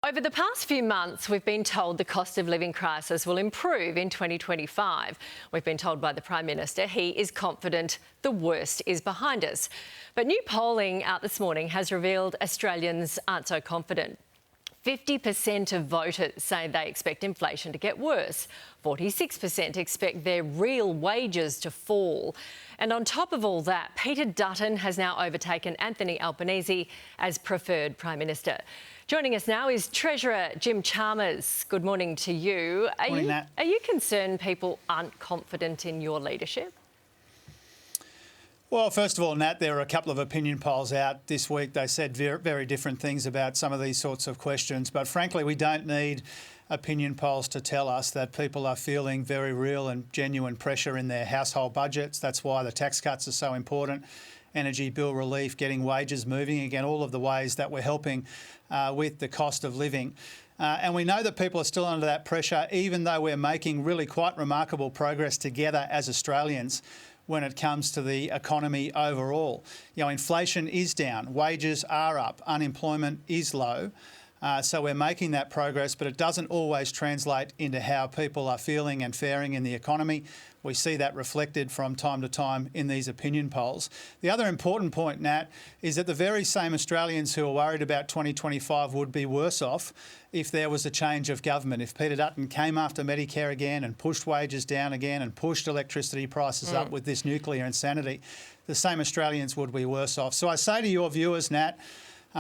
Over the past few months, we've been told the cost of living crisis will improve in 2025. We've been told by the Prime Minister he is confident the worst is behind us. But new polling out this morning has revealed Australians aren't so confident. 50% of voters say they expect inflation to get worse. 46% expect their real wages to fall. And on top of all that, Peter Dutton has now overtaken Anthony Albanese as preferred Prime Minister. Joining us now is Treasurer Jim Chalmers. Good morning to you. Morning, Nat. Are you concerned people aren't confident in your leadership? Well, first of all, Nat, there are a couple of opinion polls out this week. They said very different things about some of these sorts of questions. But frankly, we don't need opinion polls to tell us that people are feeling very real and genuine pressure in their household budgets. That's why the tax cuts are so important. Energy bill relief, getting wages moving, again, all of the ways that we're helping with the cost of living. And we know that people are still under that pressure, even though we're making really quite remarkable progress together as Australians when it comes to the economy overall. You know, inflation is down, wages are up, unemployment is low. So we're making that progress, but it doesn't always translate into how people are feeling and faring in the economy. We see that reflected from time to time in these opinion polls. The other important point, Nat, is that the very same Australians who are worried about 2025 would be worse off if there was a change of government. If Peter Dutton came after Medicare again and pushed wages down again and pushed electricity prices up with this nuclear insanity, the same Australians would be worse off. So I say to your viewers, Nat,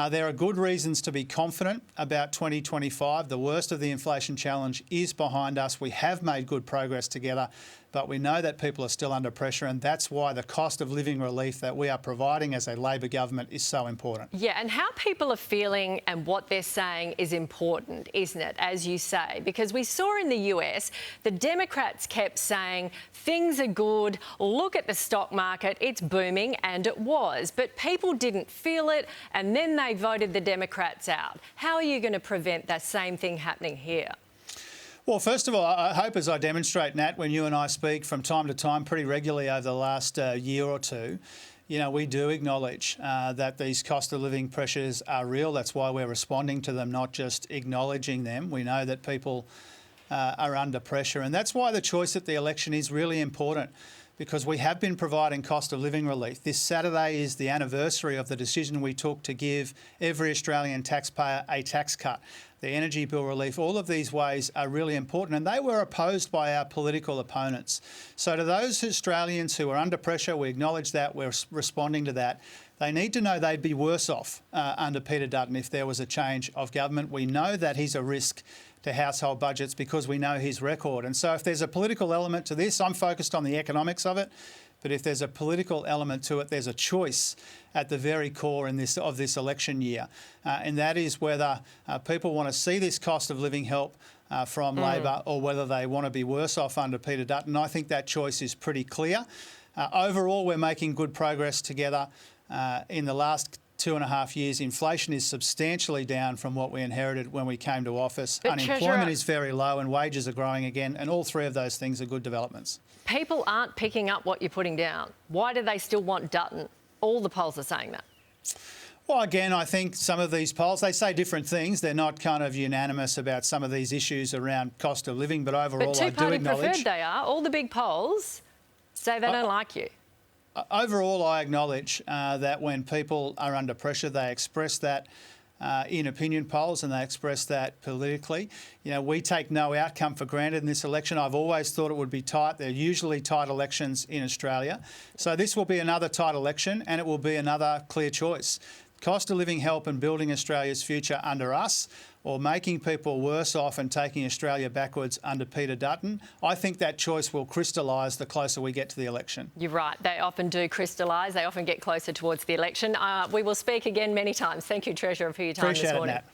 there are good reasons to be confident about 2025. The worst of the inflation challenge is behind us. We have made good progress together, but we know that people are still under pressure, and that's why the cost of living relief that we are providing as a Labor government is so important. Yeah, and how people are feeling and what they're saying is important, isn't it, as you say? Because we saw in the US, the Democrats kept saying, things are good, look at the stock market, it's booming, and it was. But people didn't feel it, and then they voted the Democrats out. How are you going to prevent that same thing happening here? Well, first of all, I hope as I demonstrate, Nat, when you and I speak from time to time pretty regularly over the last year or two, you know, we do acknowledge that these cost of living pressures are real. That's why we're responding to them, not just acknowledging them. We know that people are under pressure, and that's why the choice at the election is really important, because we have been providing cost of living relief. This Saturday is the anniversary of the decision we took to give every Australian taxpayer a tax cut. The energy bill relief, all of these ways are really important, and they were opposed by our political opponents. So to those Australians who are under pressure, we acknowledge that, we're responding to that. They need to know they'd be worse off under Peter Dutton if there was a change of government. We know that he's a risk to household budgets because we know his record. And so if there's a political element to this, I'm focused on the economics of it. But if there's a political element to it, there's a choice at the very core of this election year. And that is whether people want to see this cost of living help from Labor or whether they want to be worse off under Peter Dutton. I think that choice is pretty clear. Overall, we're making good progress together. In the last 2.5 years, inflation is substantially down from what we inherited when we came to office. But unemployment is very low and wages are growing again, and all three of those things are good developments. People aren't picking up what you're putting down. Why do they still want Dutton? All the polls are saying that. Well, again, I think some of these polls, they say different things. They're not kind of unanimous about some of these issues around cost of living, but overall I do acknowledge... But two-party preferred they are. All the big polls say they don't like you. Overall, I acknowledge that when people are under pressure, they express that in opinion polls and they express that politically. You know, we take no outcome for granted in this election. I've always thought it would be tight. They're usually tight elections in Australia. So this will be another tight election and it will be another clear choice. Cost of living help and building Australia's future under us, or making people worse off and taking Australia backwards under Peter Dutton. I think that choice will crystallise the closer we get to the election. You're right. They often do crystallise. They often get closer towards the election. We will speak again many times. Thank you, Treasurer, for your time this morning. Appreciate it, Nat.